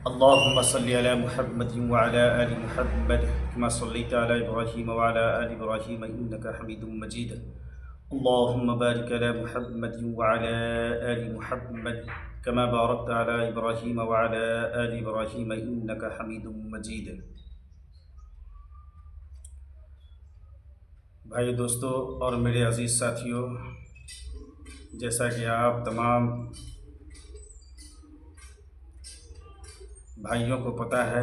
اللهم صل على محمد وعلى آل محمد كما صليت على إبراهيم وعلى آل إبراهيم إنك حميد مجيد. اللهم بارك على محمد وعلى آل محمد كما باركت على إبراهيم وعلى آل إبراهيم إنك حميد مجيد. بھائی دوستو اور میرے عزیز ساتھیوں، جیسا کہ آپ تمام بھائیوں کو پتہ ہے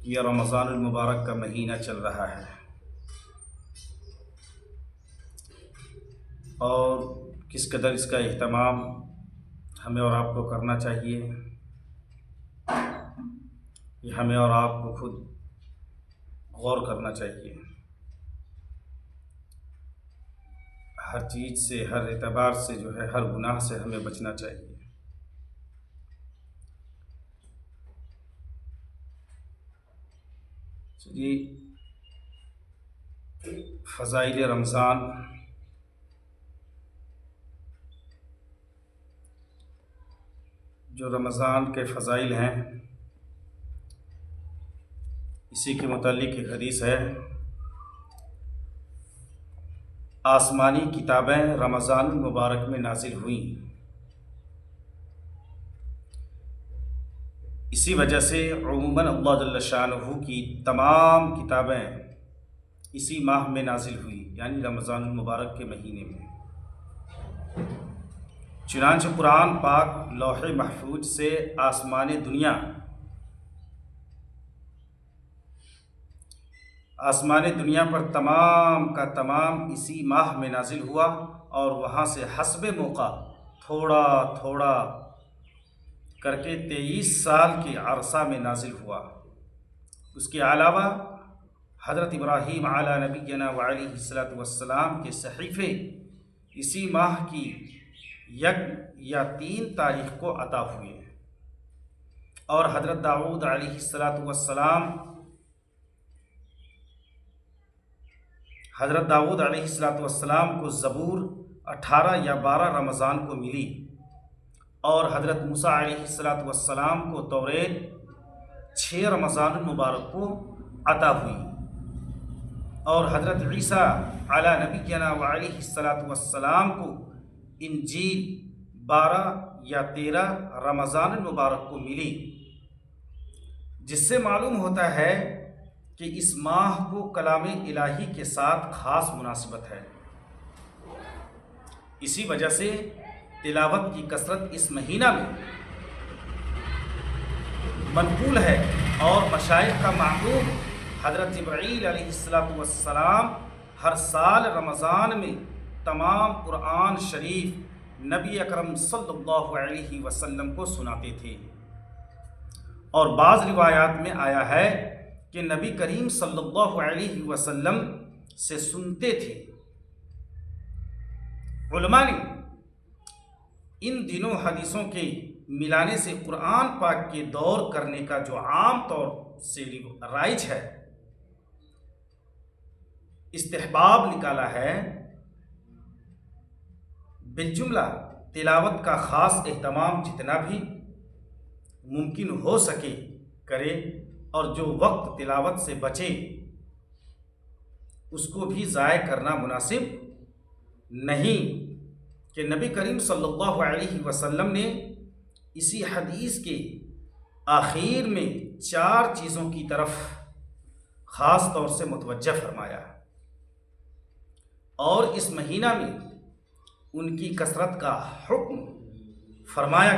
کہ یہ رمضان المبارک کا مہینہ چل رہا ہے، اور کس قدر اس کا اہتمام ہمیں اور آپ کو کرنا چاہیے، یہ ہمیں اور آپ کو خود غور کرنا چاہیے. ہر چیز سے، ہر اعتبار سے ہر گناہ سے ہمیں بچنا چاہیے. جی، فضائل رمضان جو رمضان کے فضائل ہیں، اسی کے متعلق ایک حدیث ہے: آسمانی کتابیں رمضان المبارک میں نازل ہوئیں، اسی وجہ سے عموماً اللہ جل شانہ کی تمام کتابیں اسی ماہ میں نازل ہوئی، یعنی رمضان المبارک کے مہینے میں. چنانچہ قرآن پاک لوح محفوظ سے آسمان دنیا پر تمام کا تمام اسی ماہ میں نازل ہوا، اور وہاں سے حسب موقع تھوڑا تھوڑا کر کے 23 سال کے عرصہ میں نازل ہوا. اس کے علاوہ حضرت ابراہیم علی نبینا وعلیہ الصلوۃ والسلام کے صحیفے اسی ماہ کی 1 یا 3 تاریخ کو عطا ہوئے، اور حضرت داؤد علیہ السلام کو زبور 18 یا 12 رمضان کو ملی، اور حضرت موسیٰ علیہ السلام کو توریت 6 رمضان المبارک کو عطا ہوئی، اور حضرت عیسیٰ علی نبینا وعلیہ السلام کو انجیل 12 یا 13 رمضان المبارک کو ملی، جس سے معلوم ہوتا ہے کہ اس ماہ کو کلام الہی کے ساتھ خاص مناسبت ہے. اسی وجہ سے تلاوت کی کثرت اس مہینہ میں منقول ہے، اور مشائخ کا معقول حضرت جبرائیل علیہ السلام ہر سال رمضان میں تمام قرآن شریف نبی اکرم صلی اللہ علیہ وسلم کو سناتے تھے. اور بعض روایات میں آیا ہے کہ نبی کریم صلی اللہ علیہ وسلم سے سنتے تھے. علماء نے ان دنوں حدیثوں کے ملانے سے قرآن پاک کے دور کرنے کا جو عام طور سے رائج ہے، استحباب نکالا ہے. بالجملہ تلاوت کا خاص اہتمام جتنا بھی ممکن ہو سکے کرے، اور جو وقت تلاوت سے بچے اس کو بھی ضائع کرنا مناسب نہیں، کہ نبی کریم صلی اللہ علیہ وسلم نے اسی حدیث کے آخر میں 4 چیزوں کی طرف خاص طور سے متوجہ فرمایا، اور اس مہینہ میں ان کی کثرت کا حکم فرمایا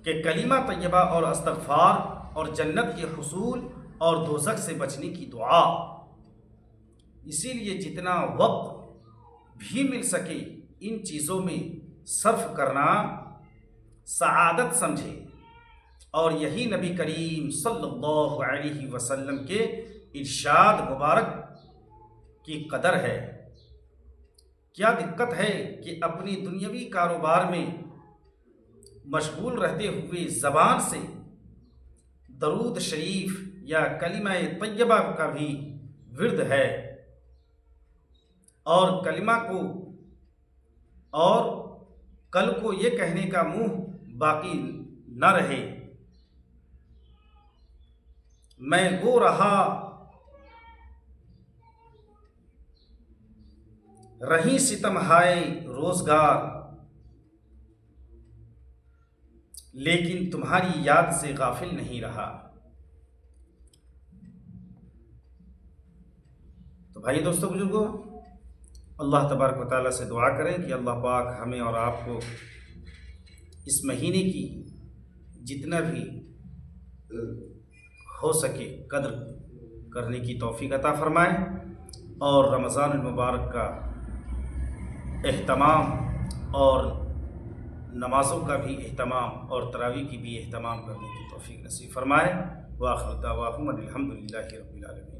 کہ کلمہ طیبہ اور استغفار اور جنت کے حصول اور دوزخ سے بچنے کی دعا. اسی لیے جتنا وقت بھی مل سکے ان چیزوں میں صرف کرنا سعادت سمجھے، اور یہی نبی کریم صلی اللہ علیہ وسلم کے ارشاد مبارک کی قدر ہے. کیا دقت ہے کہ اپنی دنیاوی کاروبار میں مشغول رہتے ہوئے زبان سے درود شریف یا کلمہ طیبہ کا بھی ورد ہے، اور کلمہ کو اور کل کو یہ کہنے کا منہ باقی نہ رہے، میں گو رہا رہی ستم ہائے روزگار، لیکن تمہاری یاد سے غافل نہیں رہا۔ تو بھائی دوستو بزرگوں، اللہ تبارک و تعالیٰ سے دعا کریں کہ اللہ پاک ہمیں اور آپ کو اس مہینے کی جتنا بھی ہو سکے قدر کرنے کی توفیق عطا فرمائے، اور رمضان المبارک کا اہتمام اور نمازوں کا بھی اہتمام اور تراویح کی بھی اہتمام کرنے کی توفیق نصیب فرمائے۔ وآخر دعواہم الحمدللہ رب العالمین۔